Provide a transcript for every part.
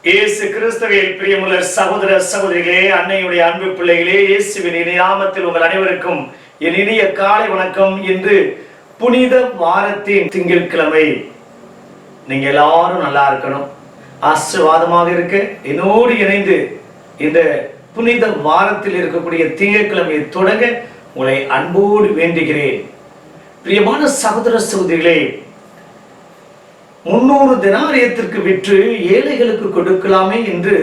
இயேசு கிறிஸ்துவில் பிரியமுள்ள சகோதர சகோதரிகளே, அன்னையுடைய அன்பு பிள்ளைகளே, இயேசுவின் இனிய நாமத்தில் உங்கள் அனைவருக்கும் என் இனிய காலை வணக்கம். இன்று புனித வாரத்தின் திங்கட்கிழமை. நீங்க எல்லாரும் நல்லா இருக்கணும், ஆசீர்வாதமாக இருக்க என்னோடு இணைந்து இந்த புனித வாரத்தில் இருக்கக்கூடிய திங்கட்கிழமையை தொடங்க உங்களை அன்போடு வேண்டுகிறேன். பிரியமான சகோதர சகோதரிகளே, 300 தெனாரியத்திற்கு விற்று ஏழைகளுக்கு கொடுக்கலாமே என்று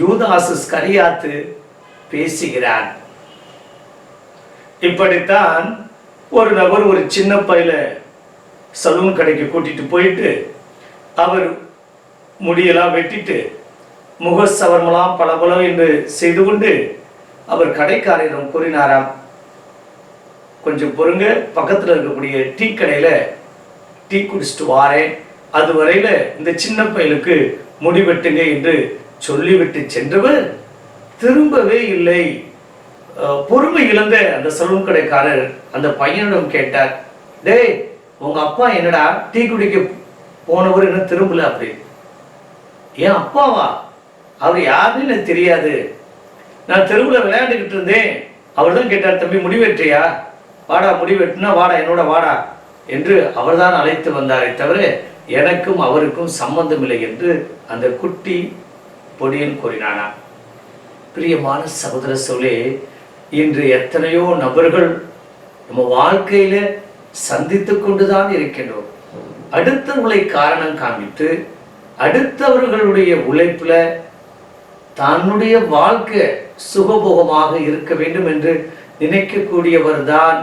யூதாஸ் இஸ்கரியாத்து பேசுகிறார். இப்படித்தான் ஒரு நபர் ஒரு சின்ன பையில சலூன் கடைக்கு கூட்டிட்டு போயிட்டு அவர் முடியெல்லாம் வெட்டிட்டு முக சவர்மெல்லாம் பலபலம் என்று செய்து கொண்டு அவர் கடைக்காரரிடம் கூறினாராம், கொஞ்சம் பொறுங்க, பக்கத்தில் இருக்கக்கூடிய டீ கடையில டீ குடிச்சிட்டு வாரேன், அதுவரையில இந்த சின்ன பையனுக்கு முடிவெட்டுங்க என்று சொல்லிவிட்டு சென்றவர் திரும்பவே இல்லை. பொறுமை இழந்த அந்த சலூன் கடைக்காரர் அந்த பையனிடம் கேட்டார், டேய், உங்க அப்பா என்னடா டீ குடிக்க போனவர் என்ன திரும்பல? அப்படி ஏன் அப்பாவா? அவர் யாருன்னு எனக்கு தெரியாது, நான் தெருவுல விளையாண்டுக்கிட்டு இருந்தேன். அவர் தான் கேட்டார், தம்பி முடிவெற்றியா? வாடா, முடிவெட்டுனா வாடா, என்னோட வாடா என்று அவர்தான் அழைத்து வந்தாரே தவிர எனக்கும் அவருக்கும் சம்பந்தம் இல்லை என்று அந்த குட்டி பொடியன் கூறினானா. பிரியமான சகோதர சோலே, இன்று எத்தனையோ நபர்கள் நம்ம வாழ்க்கையில சந்தித்து கொண்டுதான் இருக்கின்றோம். அடுத்தவர்களை காரணம் காண்பித்து அடுத்தவர்களுடைய உழைப்புல தன்னுடைய வாழ்க்கை சுகபோகமாக இருக்க வேண்டும் என்று நினைக்கக்கூடியவர் தான்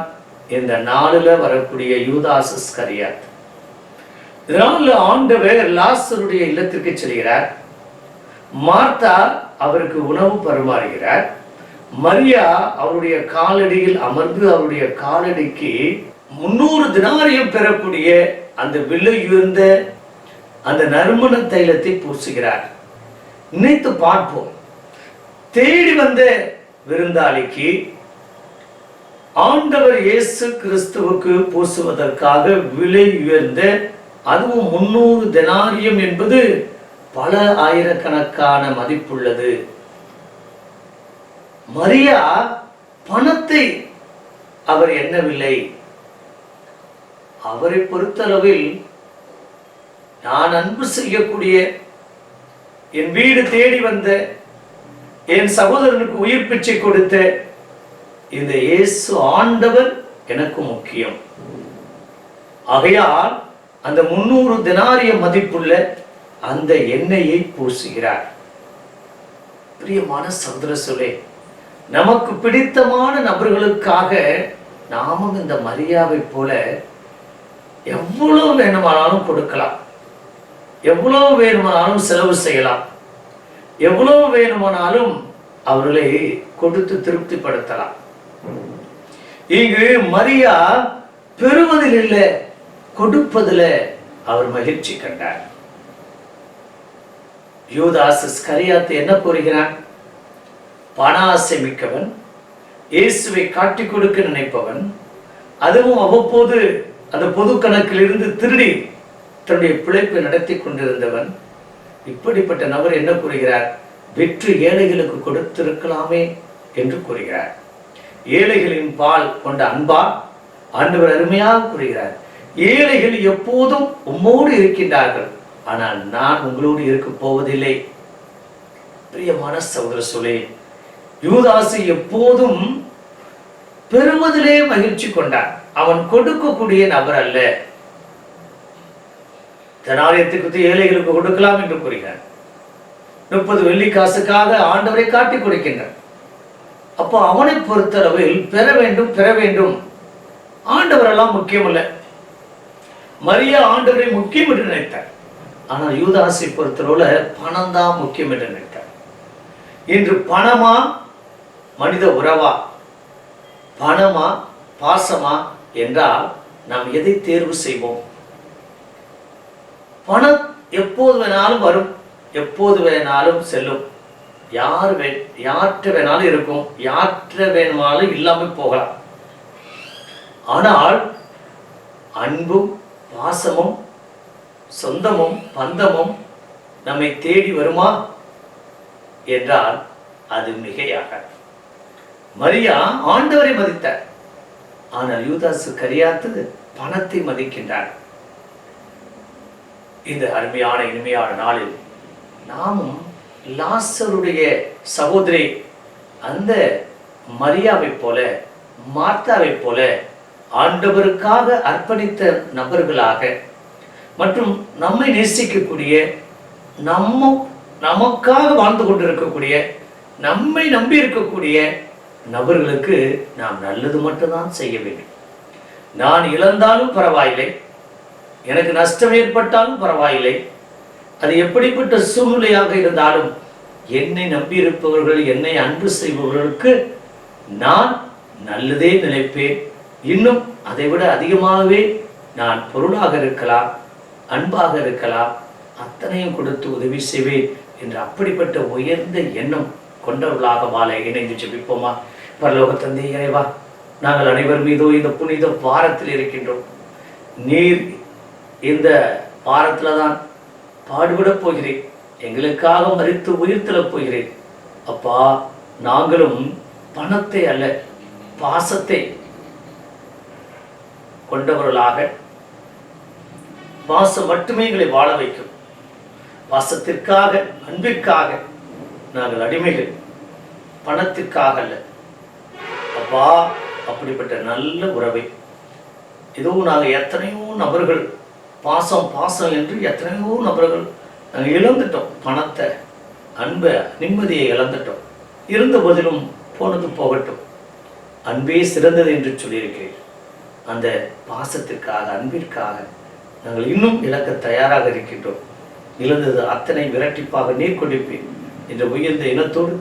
இந்த நாளில் வரக்கூடிய யூதாஸ் இஸ்கரியாத். இதனால் ஆண்டவர் லாசருடைய இல்லத்திற்கு செல்கிறார். மார்த்தா அவருக்கு உணவு பரிமாறுகிறார். மரியா அவருடைய காலடியில் அமர்ந்து அவருடைய காலடிக்கு 300 தினாரியம் பெறக்கூடிய அந்த விலை உயர்ந்த அந்த நறுமண தைலத்தை பூசுகிறார். நினைத்து பார்ப்போம், தேடி வந்த விருந்தாளிக்கு ஆண்டவர் இயேசு கிறிஸ்துவுக்கு பூசுவதற்காக விலை உயர்ந்த, அதுவும் 300 தெனாரியம் என்பது பல ஆயிரக்கணக்கான மதிப்புள்ளது. மரியா பணத்தை அவர் எண்ணவில்லை. அவரை பொறுத்தளவில் நான் அன்பு செய்யக்கூடிய, என் வீடு தேடி வந்த, என் சகோதரனுக்கு உயிர் பிச்சை கொடுத்த இந்த இயேசு ஆண்டவர் எனக்கு முக்கியம். ஆகையால் அந்த 300 தெனாரிய மதிப்புள்ள அந்த எண்ணெயை பூசுகிறார். பிரியமான சகோதர சொல்லே, நமக்கு பிடித்தமான நபர்களுக்காக நாமும் இந்த மரியாவை போல எவ்வளவு வேணுமானாலும் கொடுக்கலாம், எவ்வளவு வேணுமானாலும் செலவு செய்யலாம், எவ்வளவு வேணுமானாலும் அவர்களை கொடுத்து திருப்திப்படுத்தலாம். இங்கு மரியா பெறுவதில் இல்லை, கொடுப்பதில் அவர் மகிழ்ச்சி கண்டார். யூதாஸ் இஸ்கரியாத் என்ன கூறுகிறான்? பண ஆசை மிக்கவன், இயேசுவை காட்டிக் கொடுக்க நினைப்பவன், அதுவும் அவ்வப்போது அந்த பொது கணக்கில் இருந்து திருடி தன்னுடைய பிழைப்பை நடத்தி கொண்டிருந்தவன். இப்படிப்பட்ட நபர் என்ன கூறுகிறார்? விற்று ஏழைகளுக்கு கொடுத்திருக்கலாமே என்று கூறுகிறார். ஏழைகளின் பால் கொண்ட அன்பா ஆண்டவர் அருமையாக கூறுகிறார், ஏழைகள் எப்போதும் உம்மோடு இருக்கின்றார்கள், ஆனால் நான் உங்களோடு இருக்க போவதில்லை. பிரியமான சகோதர சொல்லே, யூதாசு எப்போதும் பெறுவதிலே மகிழ்ச்சி கொண்டான். அவன் கொடுக்கக்கூடிய நபர் அல்ல. தெனாரியத்துக்கு ஏழைகளுக்கு கொடுக்கலாம் என்று கூறுகிறார். 30 வெள்ளி காசுக்காக ஆண்டவரை காட்டி கொடுக்கின்றார். அப்போ அவனை பொறுத்தளவில் பெற வேண்டும் பெற வேண்டும், ஆண்டவரெல்லாம் முக்கியம் அல்ல. மரியா ஆண்டவரை முக்கியம் என்று நினைத்தார். ஆனால் யூதாசை பொறுத்தளவுல பணம் தான் முக்கியம் என்று நினைத்தார். இன்று பணமா மனித உறவா, பணமா பாசமா என்றால் நாம் எதை தேர்வு செய்வோம்? பணம் எப்போது வேணாலும் வரும், எப்போது வேணாலும் செல்லும், யார்கிட்ட வேணாலும் இருக்கும், யார்கிட்ட வேணுமானாலும் இல்லாமல் போகலாம். ஆனால் அன்பும் பாசமும் சொந்தமும் பந்தமும் நம்மை தேடி வருமா என்றால் அது மிகையாக. மரியா ஆண்டவரை மதித்தார், ஆனால் யூதாசு கரியாத்து பணத்தை மதிக்கின்றார். இந்த அருமையான இனிமையான நாளில் நாமும் லாசருடைய சகோதரி அந்த மரியாவை போல, மார்த்தாவை போல ஆண்டவருக்காக அர்ப்பணித்த நபர்களாக, மற்றும் நம்மை நேசிக்கக்கூடிய, நமக்காக வாழ்ந்து கொண்டிருக்கக்கூடிய, நம்மை நம்பி இருக்கக்கூடிய நபர்களுக்கு நாம் நல்லது மட்டும்தான் செய்ய வேண்டும். நான் இழந்தாலும் பரவாயில்லை, எனக்கு நஷ்டம் ஏற்பட்டாலும் பரவாயில்லை, அது எப்படிப்பட்ட சூழ்நிலையாக இருந்தாலும் என்னை நம்பியிருப்பவர்கள், என்னை அன்பு செய்பவர்களுக்கு நான் நல்லதே நினைப்பேன். இன்னும் அதைவிட அதிகமாகவே நான் பொருளாக இருக்கலாம், அன்பாக இருக்கலாம், அத்தனையும் கொடுத்து உதவி செய்வேன் என்று அப்படிப்பட்ட உயர்ந்த எண்ணம் கொண்டவர்களாக வாழ இணைந்து ஜெபிப்போமா? பரலோக தந்தை இறைவா, நாங்கள் அனைவர் மீதோ இந்த புனித வாரத்தில் இருக்கின்றோம். நீர் இந்த வாரத்தில் தான் பாடுபட போகிறேன், எங்களுக்காக மரித்து உயிர்த்தெழப் போகிறேன். அப்பா, நாங்களும் பணத்தை அல்ல பாசத்தை கொண்டவர்களாக, பாசம் மட்டுமே எங்களை வாழ வைக்கும். பாசத்திற்காக, அன்பிற்காக நாங்கள் அடிமைகள், பணத்திற்காக அல்ல. அப்பா, அப்படிப்பட்ட நல்ல உறவை இதோ நாங்கள் எத்தனையோ நபர்கள் பாசம் பாசம் என்று எத்தனையோ நபர்கள் நாங்கள் இழந்துட்டோம். பணத்தை, அன்பை, நிம்மதியை இழந்துட்டோம். இருந்த போதிலும் போனது போகட்டும், அன்பே சிறந்தது என்று சொல்லியிருக்கிறேன். அந்த பாசத்திற்காக, அன்பிற்காக நாங்கள் இன்னும் இழக்க தயாராக இருக்கின்றோம். இழந்தது அத்தனை விரட்டிப்பாக நீர் கொடுப்பேன் என்ற உயர்ந்த இனத்தோடு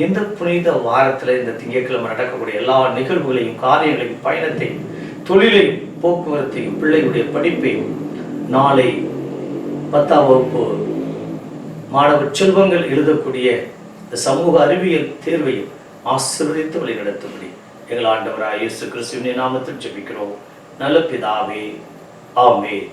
இந்த புனித வாரத்தில், இந்த திங்கட்கிழமை நடக்கக்கூடிய எல்லா நிகழ்வுகளையும், காரியங்களையும், பயணத்தையும், தொழிலையும், போக்குவரத்தையும், பிள்ளைகளுடைய படிப்பையும், நாளை 10ஆம் வகுப்பு மாணவர் செல்வங்கள் எழுதக்கூடிய இந்த சமூக அறிவியல் தேர்வையும் ஆசீர்வதித்து வழிநடத்தும்படி எங்கள் ஆண்டவராகிய இயேசு கிறிஸ்துவின் நாமத்தில் ஜெபிக்கிறோம் நல்ல பிதாவே. ஆமென்.